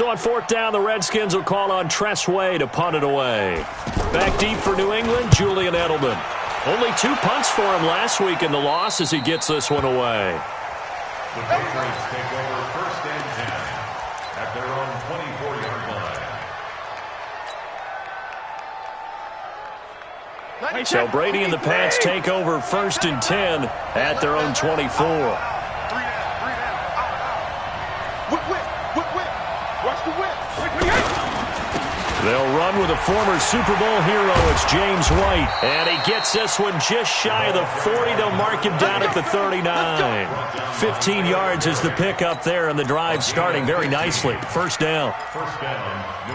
So on fourth down, the Redskins will call on Tressway to punt it away. Back deep for New England, Julian Edelman. Only 2 punts for him last week in the loss as he gets this one away. The Patriots take over first and 10 at their own 24-yard line. So Brady and the Pats take over first and 10 at their own 24. They'll run with a former Super Bowl hero. It's James White. And he gets this one just shy of the 40. They'll mark him down at the 39. 15 yards is the pickup there, and the drive starting very nicely. First down. First down, New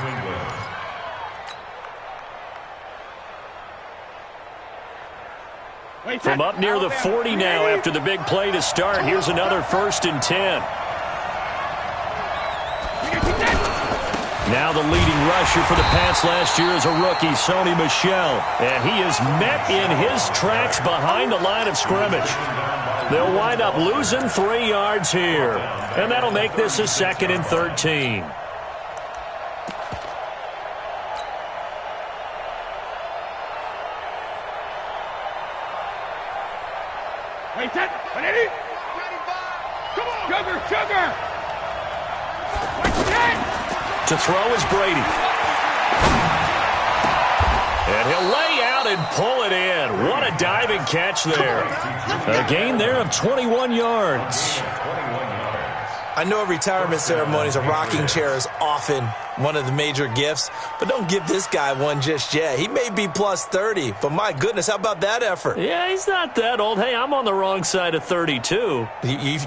England. From up near the 40 now after the big play to start. Here's another first and 10. Now the leading rusher for the Pats last year is a rookie, Sony Michel. And he is met in his tracks behind the line of scrimmage. They'll wind up losing 3 yards here. And that'll make this a second and 13. Wait, set, ready? Come on, sugar! To throw is Brady. And he'll lay out and pull it in. What a diving catch there. A gain there of 21 yards. I know at retirement ceremonies, a rocking chair is often one of the major gifts, but don't give this guy one just yet. He may be plus 30, but my goodness, how about that effort? Yeah, he's not that old. Hey, I'm on the wrong side of 32.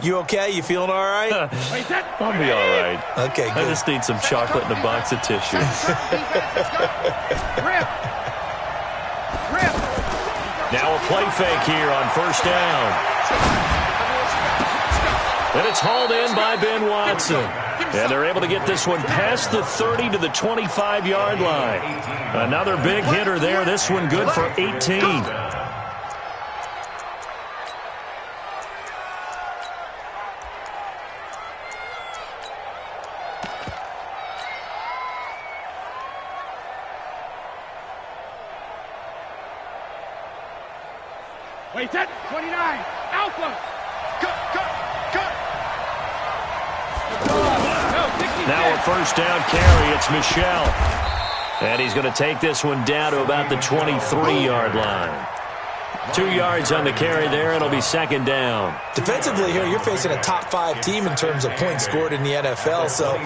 You okay? You feeling all right? I'll be all right. Okay, good. I just need some chocolate and a box of tissue. Now a play fake here on first down. And it's hauled in by Ben Watson. And they're able to get this one past the 30 to the 25-yard line. Another big hitter there. This one good for 18. Wait, set, 29, Alpha. Cut. Now a first down carry. It's Michel. And he's going to take this one down to about the 23-yard line. 2 yards on the carry there. It'll be second down. Defensively here, you're facing a top 5 team in terms of points scored in the NFL. So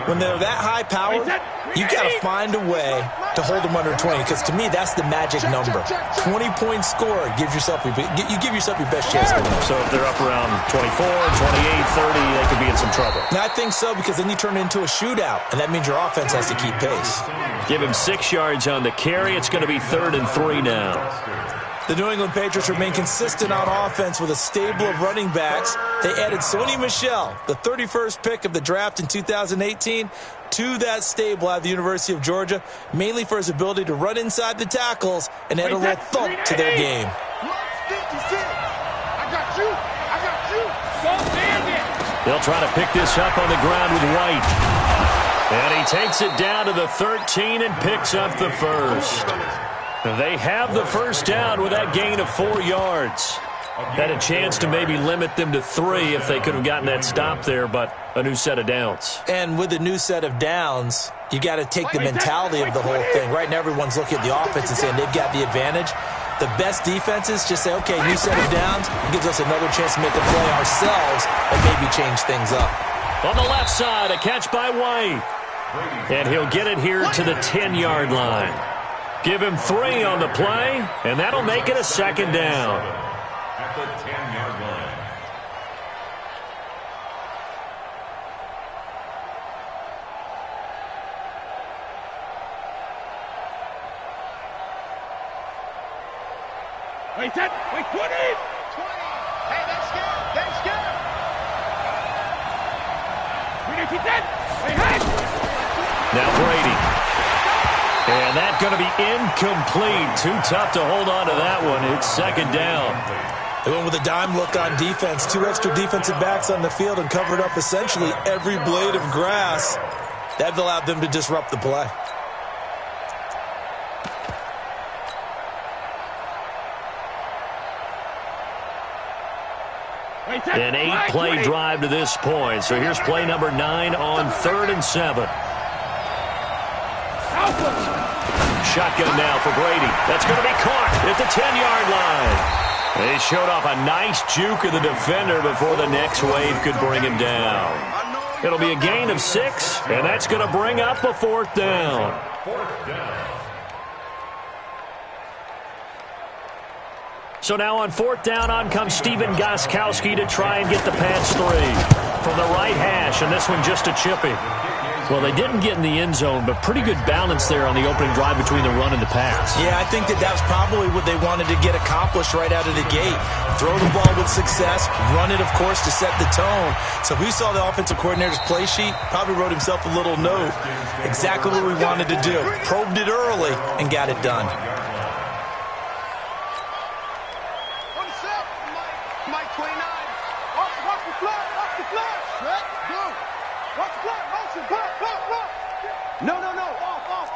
when they're that high powered, you got to find a way to hold them under 20. Because to me, that's the magic number. 20 points scored gives yourself you give yourself your best chance to win. So if they're up around 24, 28, 30, they could be in some trouble. And I think so, because then you turn it into a shootout, and that means your offense has to keep pace. Give him 6 yards on the carry. It's going to be 3rd and 3 now. The New England Patriots remain consistent on offense with a stable of running backs. They added Sony Michel, the 31st pick of the draft in 2018, to that stable out of the University of Georgia, mainly for his ability to run inside the tackles and add a little thump to their game. They'll try to pick this up on the ground with White. And he takes it down to the 13 and picks up the first. They have the first down with that gain of 4 yards. Had a chance to maybe limit them to 3 if they could have gotten that stop there, but a new set of downs. And with a new set of downs, you got to take the mentality of the whole thing. Right now, everyone's looking at the offense and saying they've got the advantage. The best defenses just say, okay, new set of downs. It gives us another chance to make a play ourselves and maybe change things up. On the left side, a catch by White. And he'll get it here to the 10-yard line. Give him 3 on the play, and that'll make it a second down. At the 10-yard line. Wait, set, wait, 20! 20! Hey, that's good! Wait, hey! Now Brady. And that's going to be incomplete. Too tough to hold on to that one. It's second down. They went with a dime look on defense. 2 extra defensive backs on the field and covered up essentially every blade of grass. That allowed them to disrupt the play. An 8-play drive to this point. So here's play number 9 on 3rd and 7. Shotgun now for Brady. That's going to be caught at the 10-yard line. They showed off a nice juke of the defender before the next wave could bring him down. It'll be a gain of 6, and that's going to bring up a 4th down. So now on 4th down, on comes Steven Gostkowski to try and get the pass 3 from the right hash, and this one just a chippy. Well, they didn't get in the end zone, but pretty good balance there on the opening drive between the run and the pass. Yeah, I think that was probably what they wanted to get accomplished right out of the gate. Throw the ball with success, run it, of course, to set the tone. So who saw the offensive coordinator's play sheet? Probably wrote himself a little note. Exactly what we wanted to do. Probed it early and got it done. Mike 29. Watch the flash. Watch the flash. Set. Go. Watch the flash. Motion. Pop. No. Off.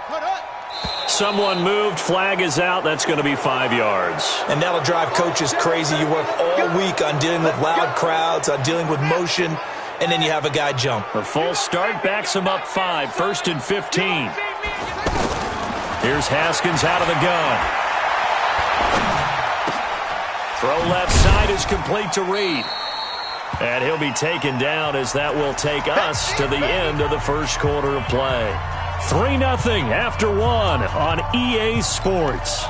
Put up. Someone moved. Flag is out. That's going to be 5 yards. And that'll drive coaches crazy. You work all week on dealing with loud crowds, on dealing with motion, and then you have a guy jump. The full start backs him up 5. 1st and 15. Here's Haskins out of the gun. Throw left side is complete to Reed. And he'll be taken down as that will take us to the end of the first quarter of play. 3-0 after 1 on EA Sports.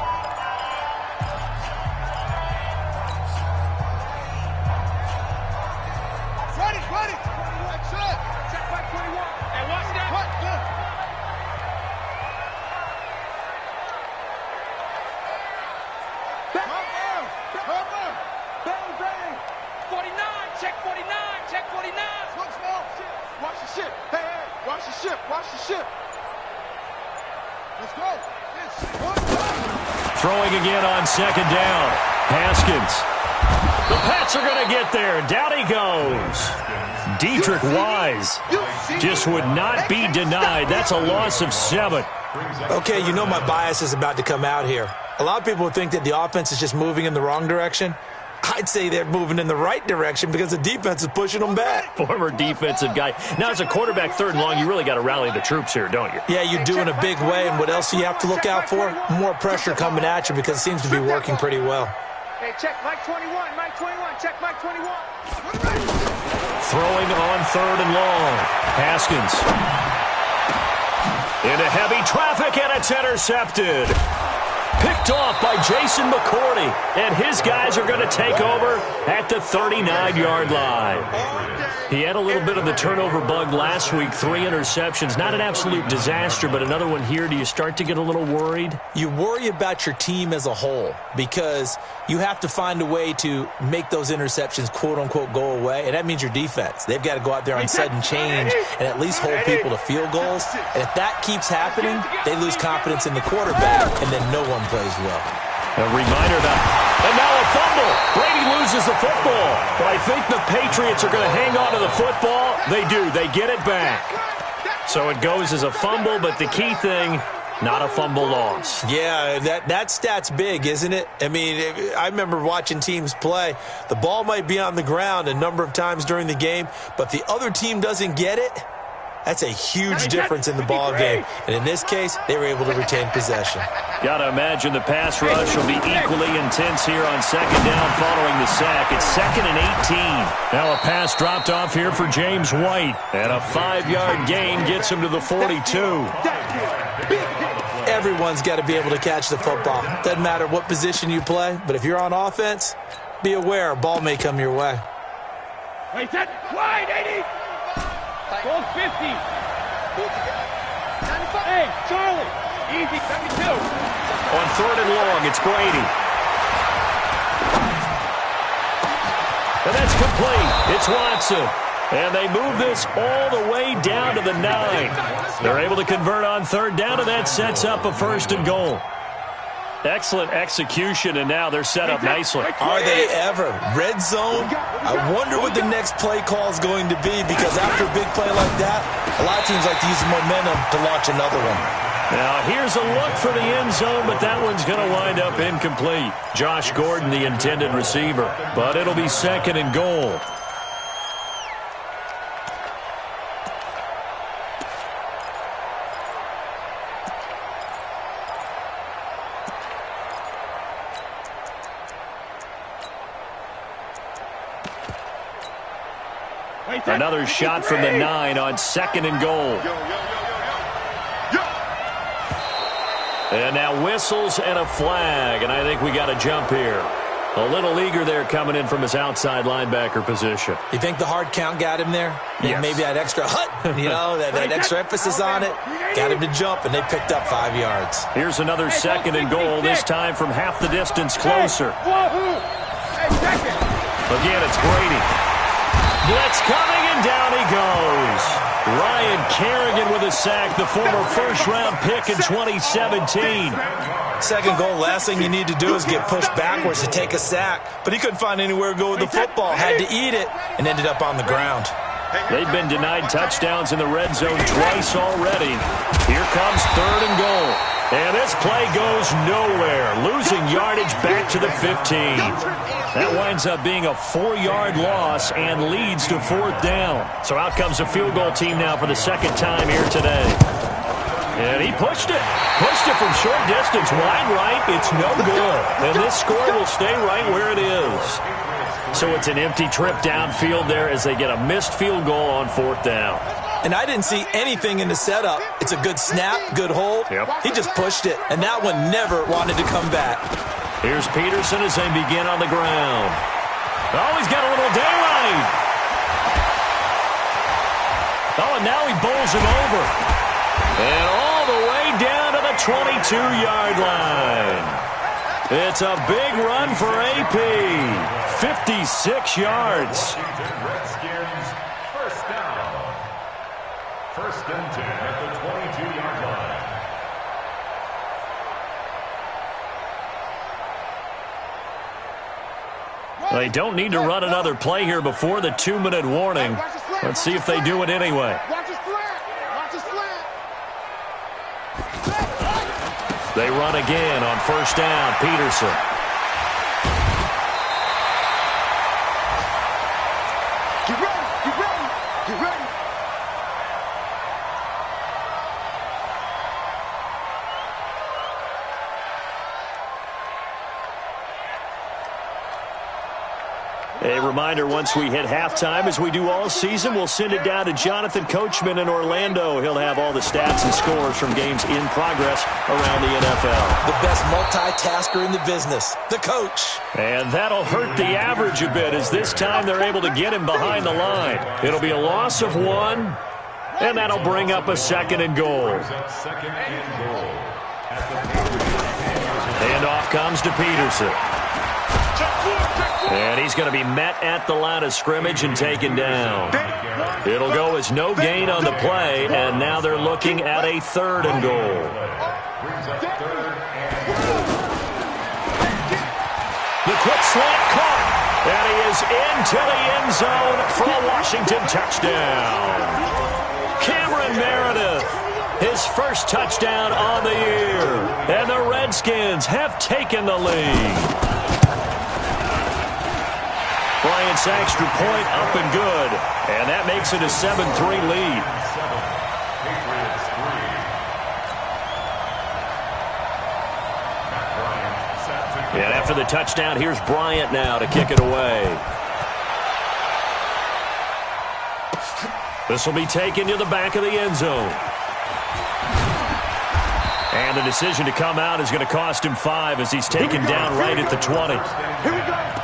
Ready. Check back 21. And watch that. Bang. 49. Check 49. Look small. Watch the ship. Hey. Watch the ship. Let's go. Throwing again on 2nd down. Haskins. The Pats are going to get there. Down he goes. Dietrich Wise just would not be denied. That's a loss of 7. Okay, you know my bias is about to come out here. A lot of people think that the offense is just moving in the wrong direction. I'd say they're moving in the right direction because the defense is pushing them back. Former defensive guy. Now, as a quarterback 3rd and long, you really got to rally the troops here, don't you? Yeah, you do in a big way. And what else do you have to look out for? More pressure coming at you because it seems to be working pretty well. Hey, check Mike 21. Check Mike 21. Throwing on 3rd and long. Haskins. Into heavy traffic, and it's intercepted. Picked off by Jason McCourty, and his guys are going to take over at the 39-yard line. He had a little bit of the turnover bug last week, 3 interceptions. Not an absolute disaster, but another one here. Do you start to get a little worried? You worry about your team as a whole because you have to find a way to make those interceptions, quote-unquote, go away, and that means your defense. They've got to go out there on sudden change and at least hold people to field goals. And if that keeps happening, they lose confidence in the quarterback, and then no one plays well. A reminder about, and now a fumble. Brady loses the football. But I think the Patriots are going to hang on to the football. They do. They get it back. So it goes as a fumble, but the key thing, not a fumble loss. Yeah, that stat's big, isn't it? I mean, I remember watching teams play. The ball might be on the ground a number of times during the game, but if the other team doesn't get it, that's a huge difference in the ball game. And in this case, they were able to retain possession. Got to imagine the pass rush will be equally intense here on 2nd down following the sack. It's 2nd and 18. Now a pass dropped off here for James White. And a 5-yard gain gets him to the 42. Everyone's got to be able to catch the football. Doesn't matter what position you play, but if you're on offense, be aware a ball may come your way. Wait, that wide 80. Goal 50. Hey, Charlie. Easy, 72. On 3rd and long, it's Brady. And that's complete. It's Watson. And they move this all the way down to the 9. They're able to convert on 3rd down, and that sets up a 1st and goal. Excellent execution, and now they're set up nicely. Are they ever? Red zone? I wonder what the next play call is going to be, because after a big play like that, A lot of teams like to use the momentum to launch another one. Now, here's a look for the end zone, but that one's going to wind up incomplete. Josh Gordon, the intended receiver, but it'll be 2nd and goal. Another shot from the 9 on 2nd and goal. And now whistles and a flag, and I think we got a jump here. A little eager there coming in from his outside linebacker position. You think the hard count got him there? Yes. Maybe that extra that extra emphasis on it got him to jump, and they picked up 5 yards. Here's another 2nd and goal, this time from half the distance closer. Again, it's Brady. Blitz coming, and down he goes. Ryan Kerrigan with a sack, the former first-round pick in 2017. 2nd goal, last thing you need to do is get pushed backwards to take a sack. But he couldn't find anywhere to go with the football, had to eat it, and ended up on the ground. They've been denied touchdowns in the red zone twice already. Here comes 3rd and goal. And this play goes nowhere, losing yardage back to the 15. That winds up being a 4-yard loss and leads to 4th down. So out comes a field goal team now for the 2nd time here today. And he pushed it from short distance, wide right. It's no good. And this score will stay right where it is. So it's an empty trip downfield there as they get a missed field goal on 4th down. And I didn't see anything in the setup. It's a good snap, good hold. Yep. He just pushed it, and that one never wanted to come back. Here's Peterson as they begin on the ground. Oh, he's got a little daylight. Oh, and now he bowls him over. And all the way down to the 22-yard line. It's a big run for AP. 56 yards. Redskins, first down. 1st and 10 at the 22-yard line. They don't need to run another play here before the 2-minute warning. Let's see if they do it anyway. They run again on 1st down. Peterson. Get ready, get ready, get ready. A reminder, once we hit halftime, as we do all season, we'll send it down to Jonathan Coachman in Orlando. He'll have all the stats and scores from games in progress around the NFL. The best multitasker in the business, the coach. And that'll hurt the average a bit, as this time they're able to get him behind the line. It'll be a loss of 1, and that'll bring up a 2nd and goal. And off comes to Peterson. And he's going to be met at the line of scrimmage and taken down. It'll go as no gain on the play, and now they're looking at a 3rd and goal. The quick slant caught, and he is into the end zone for a Washington touchdown. Cameron Meredith, his first touchdown on the year, and the Redskins have taken the lead. Bryant's extra point up and good, and that makes it a 7-3 lead. And after the touchdown, here's Bryant now to kick it away. This will be taken to the back of the end zone. And the decision to come out is going to cost him 5 as he's taken down right at the 20. Here we go.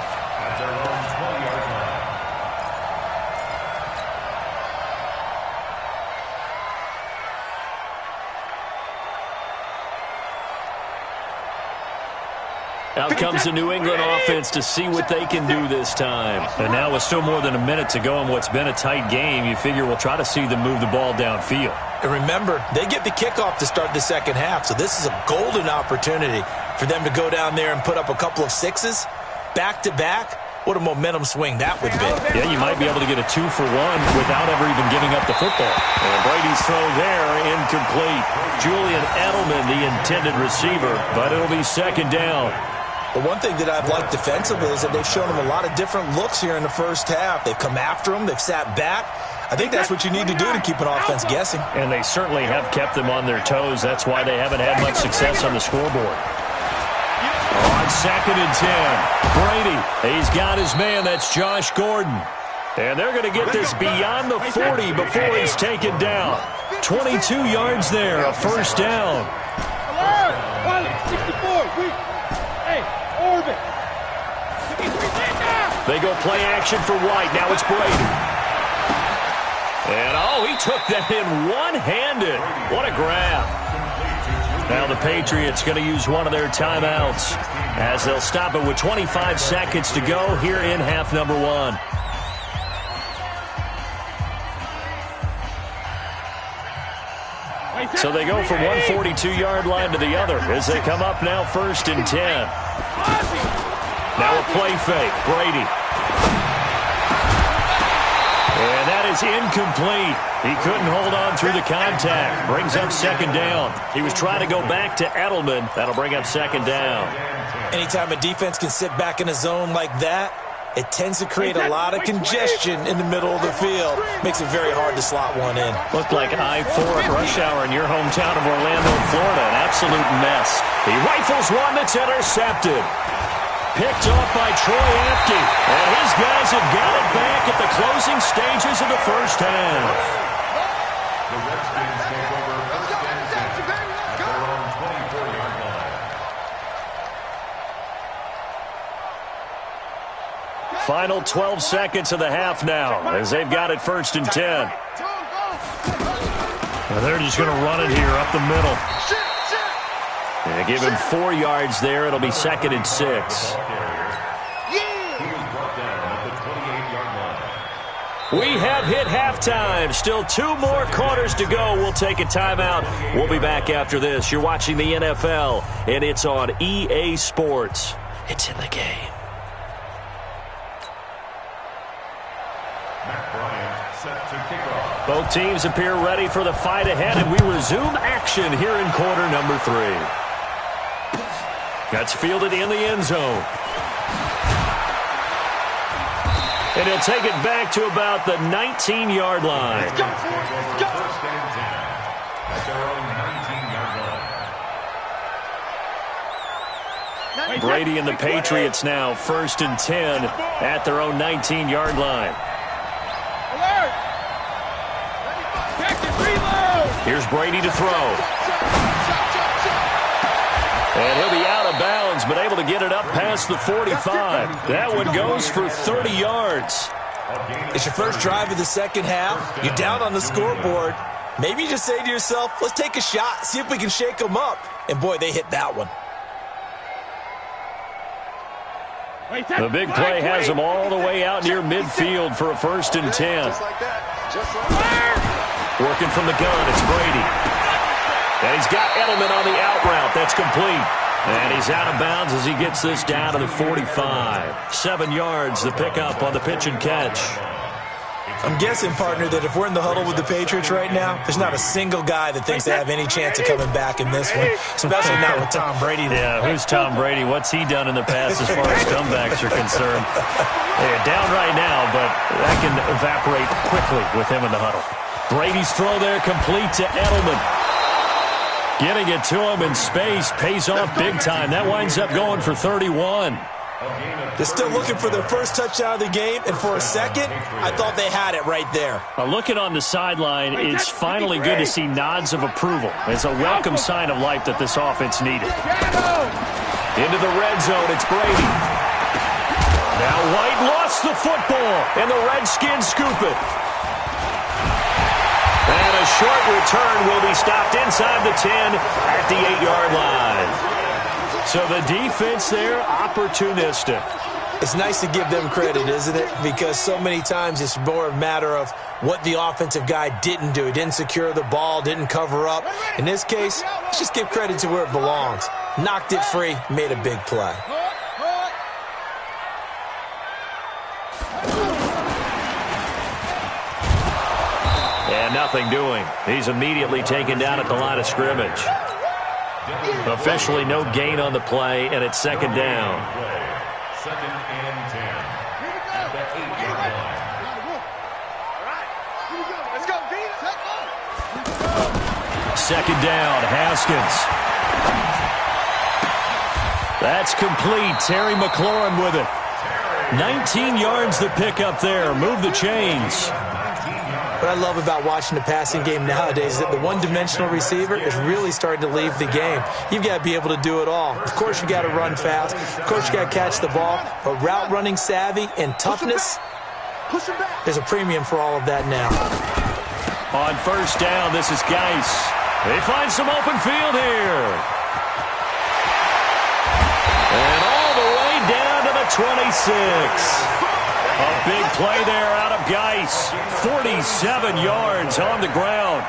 Out comes the New England offense to see what they can do this time. And now with still more than a minute to go in what's been a tight game, you figure we'll try to see them move the ball downfield. And remember, they get the kickoff to start the 2nd half, so this is a golden opportunity for them to go down there and put up a couple of 6s back-to-back What a momentum swing that would be. Yeah, you might be able to get a 2-for-1 without ever even giving up the football. And Brady's throw there, incomplete. Julian Edelman, the intended receiver, but it'll be second down. The one thing that I've liked defensively is that they've shown him a lot of different looks here in the first half. They've come after him. They've sat back. I think that's what you need to do to keep an offense guessing. And they certainly have kept them on their toes. That's why they haven't had much success on the scoreboard. On 2nd and 10, Brady, he's got his man. That's Josh Gordon. And they're going to get this beyond the 40 before he's taken down. 22 yards there, a first down. 64. Hey, Orbit. They go play action for White. Now it's Brady. And, oh, he took that in one-handed. What a grab. Now the Patriots going to use one of their timeouts as they'll stop it with 25 seconds to go here in half number 1. So they go from one 42-yard line to the other as they come up now 1st and 10. Now a play fake. Brady. And that is incomplete. He couldn't hold on through the contact. Brings up second down. He was trying to go back to Edelman. That'll bring up second down. Anytime a defense can sit back in a zone like that, it tends to create a lot of congestion in the middle of the field. Makes it very hard to slot one in. Looked like I-4 at rush hour in your hometown of Orlando, Florida. An absolute mess. He rifles one that's intercepted. Picked off by Troy Apke. And his guys have got it back at the closing stages of the first half. The Redskins take over 1st and 10 at their own 24-yard line. Final 12 seconds of the half now as they've got it 1st and 10. And they're just going to run it here up the middle. And give him 4 yards there. It'll be 2nd and 6. We have hit halftime. Still 2 more quarters to go. We'll take a timeout. We'll be back after this. You're watching the NFL, and it's on EA Sports. It's in the game. Both teams appear ready for the fight ahead, and we resume action here in quarter number 3. That's fielded in the end zone. And he'll take it back to about the 19-yard line. First and 10 at their own 19-yard line. Brady and the Patriots now 1st and 10 at their own 19-yard line. Here's Brady to throw. And he'll be out of bounds, but able to get it up past the 45. That one goes for 30 yards. It's your first drive of the second half. You're down on the scoreboard. Maybe you just say to yourself, let's take a shot, see if we can shake them up. And, boy, they hit that one. The big play has them all the way out near midfield for a 1st and 10. Working from the gun, it's Brady. And he's got Edelman on the out route. That's complete. And he's out of bounds as he gets this down to the 45. 7 yards, the pickup on the pitch and catch. I'm guessing, partner, that if we're in the huddle with the Patriots right now, there's not a single guy that thinks they have any chance of coming back in this one, especially not with Tom Brady there. Yeah, who's Tom Brady? What's he done in the past as far as comebacks are concerned? They're down right now, but that can evaporate quickly with him in the huddle. Brady's throw there complete to Edelman. Getting it to him in space pays off big time. That winds up going for 31. They're still looking for their first touchdown of the game, and for a second, I thought they had it right there. Looking on the sideline, it's finally good to see nods of approval. It's a welcome sign of life that this offense needed. Into the red zone, it's Brady. Now White lost the football, and the Redskins scoop it. And a short return will be stopped inside the 10 at the 8-yard line. So the defense there, opportunistic. It's nice to give them credit, isn't it? Because so many times it's more a matter of what the offensive guy didn't do. He didn't secure the ball, didn't cover up. In this case, let's just give credit to where it belongs. Knocked it free, made a big play. nothing doing. He's immediately taken down at the line of scrimmage. Officially no gain on the play, and it's second down. Second and 10. At the 8-yard line. Let's go, D. Second down, Haskins. That's complete. Terry McLaurin with it. 19 yards the pick up there. Move the chains. What I love about watching the passing game nowadays is that the one-dimensional receiver is really starting to leave the game. You've got to be able to do it all. Of course, you got to run fast. Of course, you got to catch the ball. But route running savvy and toughness, there's a premium for all of that now. On first down, this is Geis. They find some open field here. And all the way down to the 26. A big play there out of Geis. 47 yards on the ground.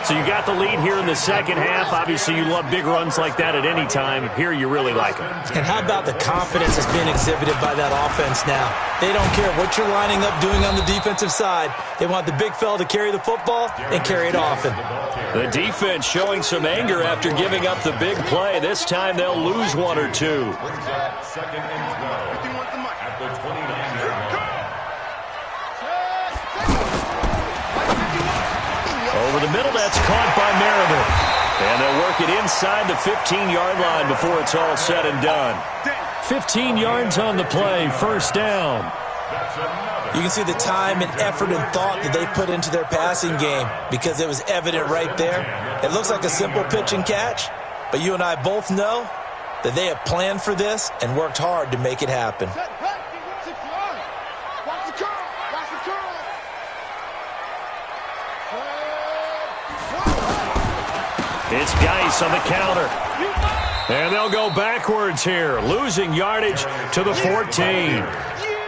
So you got the lead here in the second half. Obviously, you love big runs like that at any time. Here, you really like them. And how about the confidence that's being exhibited by that offense now? They don't care what you're lining up doing on the defensive side. They want the big fella to carry the football and carry it often. The defense showing some anger after giving up the big play. This time they'll lose one or two. Second and 12 at the 29-yard line. Over the middle, that's caught by Meredith. And they'll work it inside the 15-yard line before it's all said and done. 15 yards on the play, first down. You can see the time and effort and thought that they put into their passing game because it was evident right there. It looks like a simple pitch and catch, but you and I both know that they have planned for this and worked hard to make it happen. It's Geis on the counter. And they'll go backwards here, losing yardage to the 14.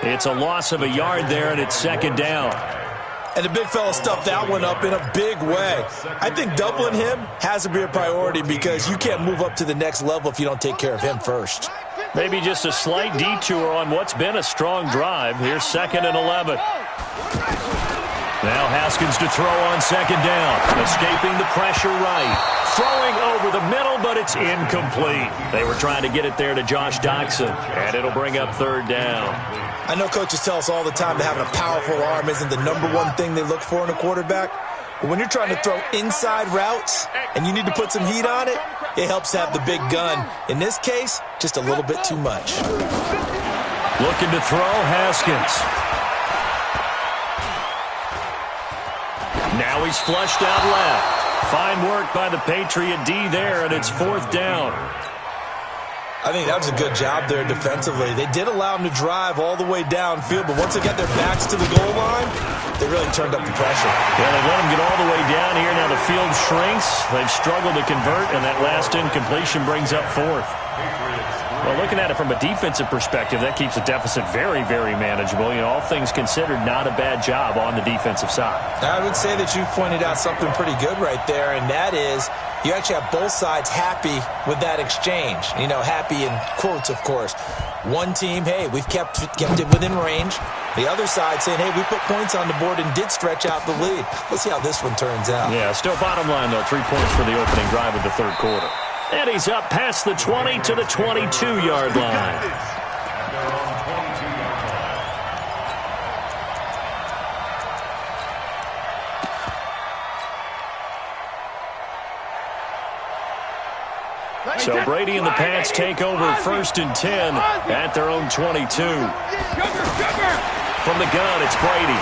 It's a loss of a yard there, and it's second down. And the big fella stuffed that one up in a big way. I think doubling him has to be a priority because you can't move up to the next level if you don't take care of him first. Maybe just a slight detour on what's been a strong drive. Here's second and 11. Now Haskins to throw on second down. Escaping the pressure right. Throwing over the middle, but it's incomplete. They were trying to get it there to Josh Doxson, and it'll bring up third down. I know coaches tell us all the time that having a powerful arm isn't the #1 thing they look for in a quarterback. But when you're trying to throw inside routes and you need to put some heat on it, it helps to have the big gun. In this case, just a little bit too much. Looking to throw, Haskins. Now he's flushed out left. Fine work by the Patriot D there, and it's fourth down. I think that was a good job there defensively. They did allow him to drive all the way downfield, but once they got their backs to the goal line, they really turned up the pressure. Yeah, they let him get all the way down here. Now the field shrinks. They've struggled to convert, and that last incompletion brings up fourth. Well, looking at it from a defensive perspective, that keeps the deficit very, very manageable. You know, all things considered, not a bad job on the defensive side. I would say that you've pointed out something pretty good right there, and that is you actually have both sides happy with that exchange. You know, happy in quotes, of course. One team, hey, we've kept it within range. The other side saying, hey, we put points on the board and did stretch out the lead. Let's see how this one turns out. Yeah, still bottom line, though, 3 points for the opening drive of the third quarter. And he's up past the 20 to the 22-yard line. So Brady and the Pats take over first and 10 at their own 22. From the gun, it's Brady.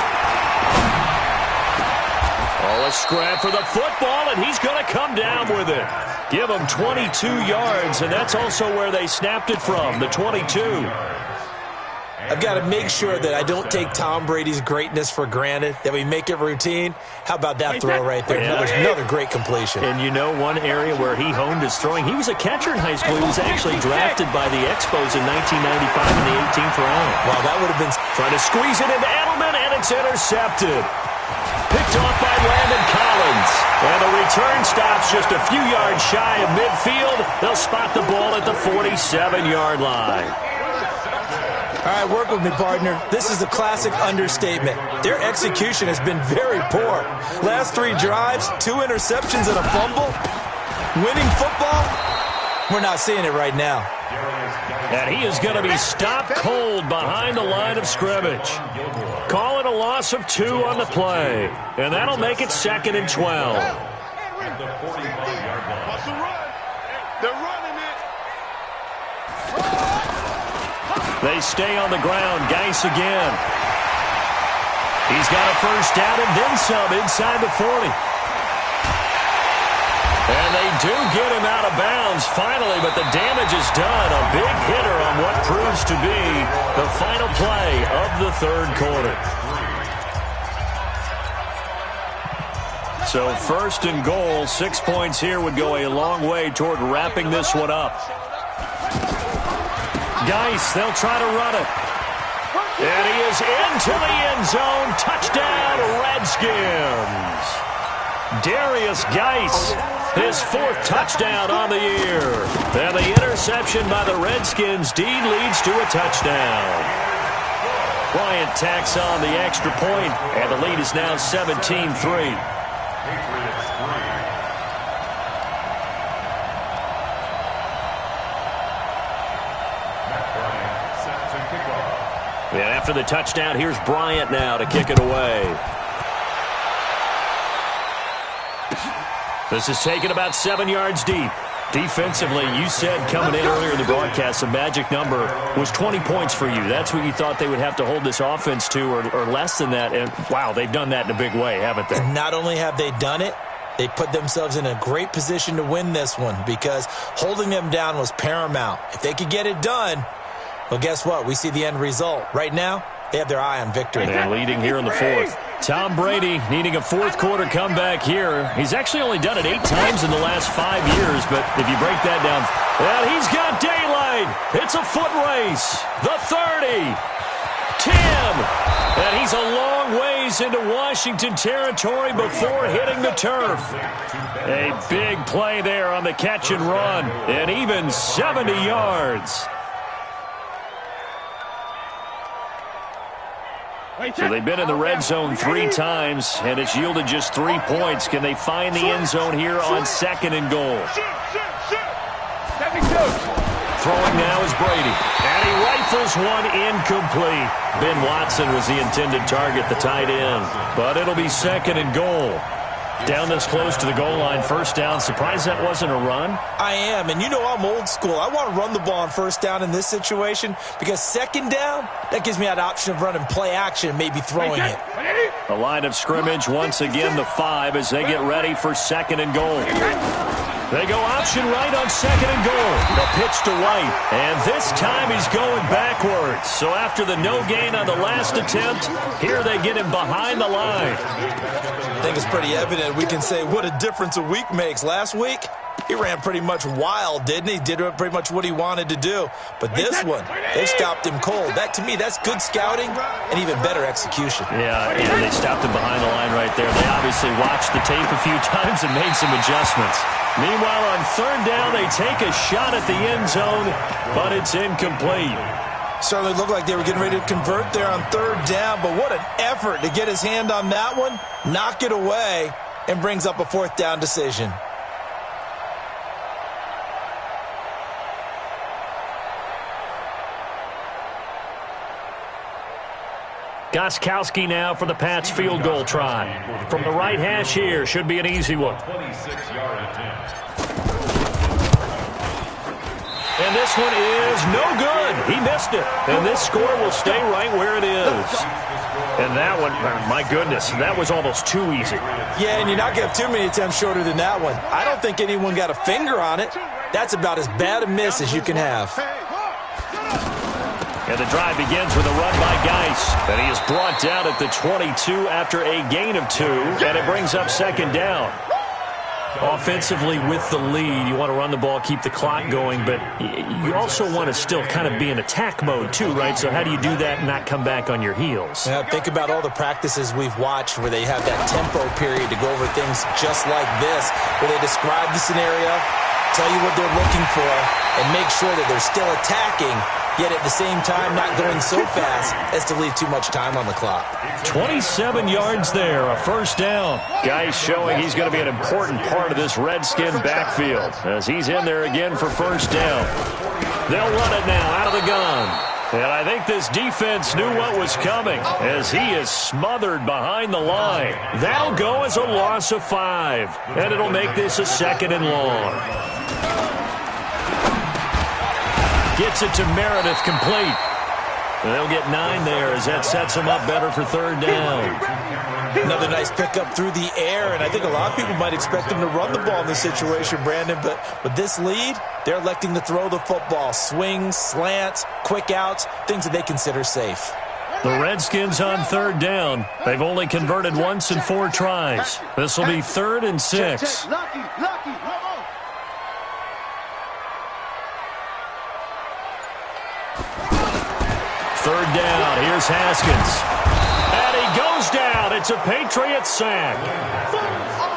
Oh, a scrap for the football, and he's going to come down with it. Give him 22 yards, and that's also where they snapped it from, the 22. I've got to make sure that I don't take Tom Brady's greatness for granted, that we make it routine. How about that throw right there? Yeah. Another great completion. And you know one area where he honed his throwing, he was a catcher in high school. He was actually drafted by the Expos in 1995 in the 18th round. Wow, that would have been... Trying to squeeze it into Edelman, and it's intercepted. Picked off by Landon Collins. And the return stops just a few yards shy of midfield. They'll spot the ball at the 47-yard line. All right, work with me, partner. This is a classic understatement. Their execution has been very poor. Last 3 drives, 2 interceptions and a fumble. Winning football? We're not seeing it right now. And he is going to be stopped cold behind the line of scrimmage. Call it a loss of 2 on the play. And that'll make it 2nd and 12. At the 45-yard line. What's the run? They're running it. They stay on the ground. Geis again. He's got a first down and then some inside the 40. And they do get him out of bounds finally, but the damage is done. A big hitter on what proves to be the final play of the 3rd quarter. So 1st and goal, 6 points here would go a long way toward wrapping this one up. Geis, they'll try to run it. And he is into the end zone. Touchdown, Redskins. Darius Geis, his 4th touchdown on the year. And the interception by the Redskins indeed leads to a touchdown. Bryant tacks on the extra point, and the lead is now 17-3. Patriots 3. Matt Bryant set to kick off. And after the touchdown, here's Bryant now to kick it away. This is taken about 7 yards deep. Defensively, you said coming in earlier in the broadcast, the magic number was 20 points for you. That's what you thought they would have to hold this offense to, or less than that. And, wow, they've done that in a big way, haven't they? And not only have they done it, they put themselves in a great position to win this one because holding them down was paramount. If they could get it done, well, guess what? We see the end result. Right now, they have their eye on victory. And leading here in the 4th. Tom Brady needing a 4th quarter comeback here. He's actually only done it 8 times in the last 5 years, but if you break that down, well, he's got daylight. It's a foot race. The 30. 10. And he's a long ways into Washington territory before hitting the turf. A big play there on the catch and run, and even 70 yards. So they've been in the red zone 3 times, and it's yielded just 3 points. Can they find the end zone here on 2nd and goal? Throwing now is Brady, and he rifles one incomplete. Ben Watson was the intended target, the tight end, but it'll be 2nd and goal. Down this close to the goal line, 1st down. Surprised that wasn't a run? I am, and you know I'm old school. I want to run the ball on 1st down in this situation because 2nd down, that gives me that option of running play action and maybe throwing it. The line of scrimmage once again the 5 as they get ready for 2nd and goal. They go option right on 2nd and goal. The pitch to White, and this time he's going backwards. So after the no gain on the last attempt, here they get him behind the line. I think it's pretty evident. We can say what a difference a week makes. Last week, he ran pretty much wild, didn't he? Did pretty much what he wanted to do. But this one, they stopped him cold. That, to me, that's good scouting and even better execution. Yeah, and they stopped him behind the line right there. They obviously watched the tape a few times and made some adjustments. Meanwhile, on 3rd down, they take a shot at the end zone, but it's incomplete. Certainly looked like they were getting ready to convert there on 3rd down, but what an effort to get his hand on that one, knock it away, and brings up a 4th down decision. Gostkowski now for the Pats field goal try. From the right hash here, should be an easy one. 26-yard attempt. And this one is no good. He missed it. And this score will stay right where it is. And that one, my goodness, that was almost too easy. Yeah, and you're not going to have too many attempts shorter than that one. I don't think anyone got a finger on it. That's about as bad a miss as you can have. And the drive begins with a run by Geis. And he is brought down at the 22 after a gain of 2. And it brings up 2nd down. Offensively with the lead, you want to run the ball, keep the clock going, but you also want to still kind of be in attack mode too, right? So how do you do that and not come back on your heels? Yeah, think about all the practices we've watched where they have that tempo period to go over things just like this, where they describe the scenario, tell you what they're looking for and make sure that they're still attacking, yet at the same time not going so fast as to leave too much time on the clock. 27 yards there, a first down. Guy showing he's going to be an important part of this Redskin backfield as he's in there again for first down. They'll run it now out of the gun. And I think this defense knew what was coming as he is smothered behind the line. That'll go as a loss of 5, and it'll make this a 2nd and long. Gets it to Meredith, complete. They'll get 9 there as that sets them up better for 3rd down. Another nice pickup through the air, and I think a lot of people might expect them to run the ball in this situation, Brandon, but with this lead, they're electing to throw the football. Swings, slants, quick outs, things that they consider safe. The Redskins on 3rd down. They've only converted once in 4 tries. This will be 3rd and 6. Third down. Here's Haskins. And he goes down. It's a Patriot sack.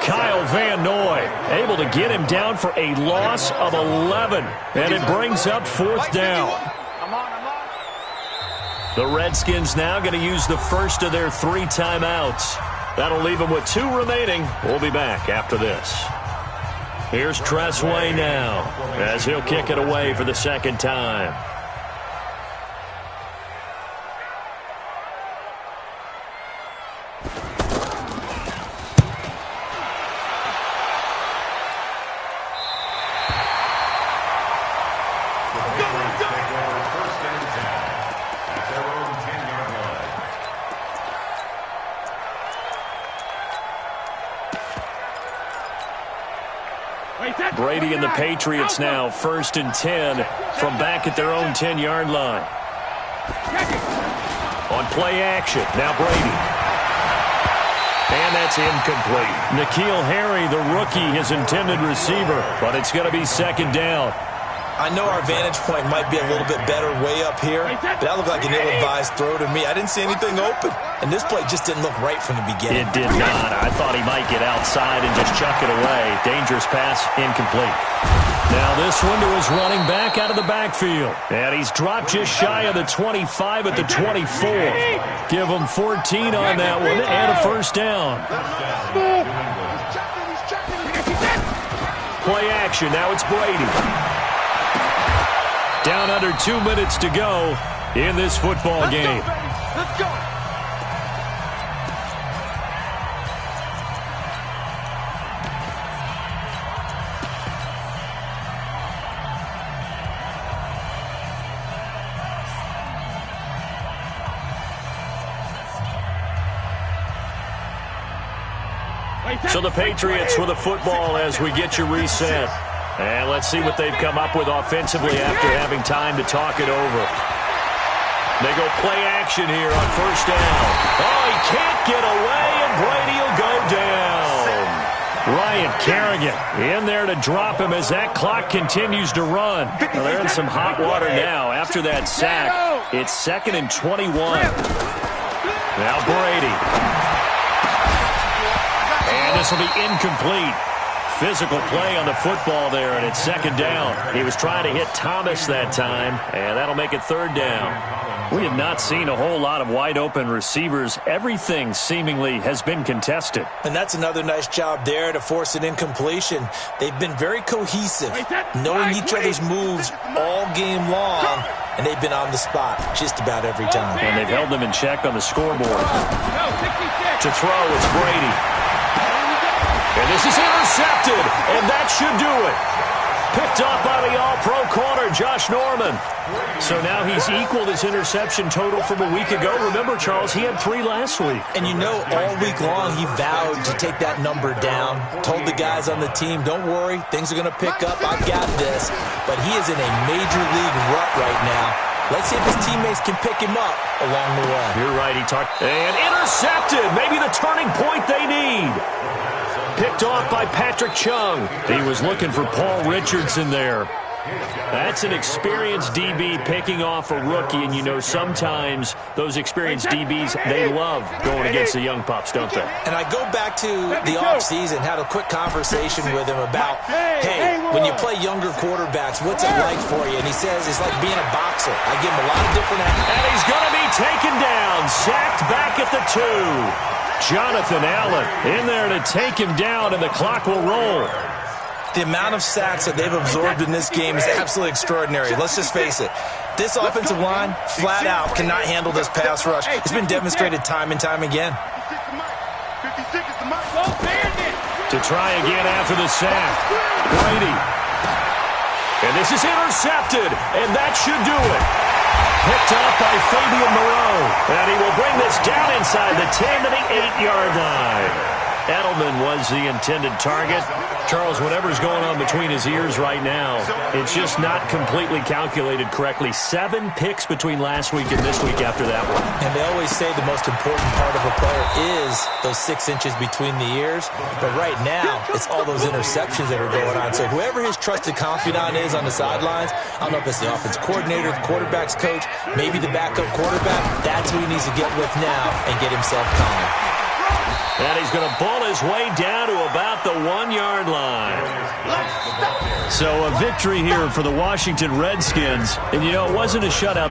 Kyle Van Noy able to get him down for a loss of 11. And it brings up 4th down. The Redskins now going to use the first of their 3 timeouts. That'll leave them with 2 remaining. We'll be back after this. Here's Tressway now as he'll kick it away for the 2nd time. Brady and the Patriots now 1st and 10 from back at their own 10-yard line. On play action, now Brady. And that's incomplete. N'Keal Harry, the rookie, his intended receiver, but it's going to be 2nd down. I know our vantage point might be a little bit better way up here, but that looked like an ill-advised throw to me. I didn't see anything open, and this play just didn't look right from the beginning. It did not. I thought he might get outside and just chuck it away. Dangerous pass, incomplete. Now this one to his running back out of the backfield. And he's dropped just shy of the 25 at the 24. Give him 14 on that one and a first down. Play action. Now it's Brady. Down under 2 minutes to go in this football game. Let's go. So the Patriots with the football as we get you reset. And let's see what they've come up with offensively after having time to talk it over. They go play action here on first down. Oh, he can't get away, and Brady will go down. Ryan Kerrigan in there to drop him as that clock continues to run. Well, they're in some hot water now after that sack. It's 2nd and 21. Now Brady. And this will be incomplete. Physical play on the football there, and it's 2nd down. He was trying to hit Thomas that time, and that'll make it 3rd down. We have not seen a whole lot of wide-open receivers. Everything seemingly has been contested. And that's another nice job there to force an incompletion. They've been very cohesive, knowing each other's moves all game long, and they've been on the spot just about every time. And they've held them in check on the scoreboard. To throw, it's Brady. And this is intercepted, and that should do it. Picked up by the all-pro corner, Josh Norman. So now he's equaled his interception total from a week ago. Remember, Charles, he had 3 last week. And you know, all week long he vowed to take that number down. Told the guys on the team, don't worry, things are going to pick up. I've got this. But he is in a major league rut right now. Let's see if his teammates can pick him up along the way. You're right, he talked. And intercepted. Maybe the turning point they need. Picked off by Patrick Chung. He was looking for Paul Richardson there. That's an experienced DB picking off a rookie, and you know sometimes those experienced DBs, they love going against the young pups, don't they? And I go back to the offseason, had a quick conversation with him about, hey, when you play younger quarterbacks, what's it like for you? And he says it's like being a boxer. I give him a lot of different angles. And he's going to be taken down, sacked back at the 2. Jonathan Allen in there to take him down, and the clock will roll. The amount of sacks that they've absorbed in this game is absolutely extraordinary. Let's just face it. This offensive line, flat out, cannot handle this pass rush. It's been demonstrated time and time again. To try again after the sack. Brady. And this is intercepted, and that should do it. Picked up by Fabian Moreau. And he will bring this down inside the 10 to the 8-yard line. Edelman was the intended target. Charles, whatever's going on between his ears right now, it's just not completely calculated correctly. 7 picks between last week and this week after that one. And they always say the most important part of a player is those 6 inches between the ears. But right now, it's all those interceptions that are going on. So whoever his trusted confidant is on the sidelines, I don't know if it's the offense coordinator, the quarterback's coach, maybe the backup quarterback, that's who he needs to get with now and get himself calm. And he's going to ball his way down to about the 1-yard line. So a victory here for the Washington Redskins. And, you know, it wasn't a shutout.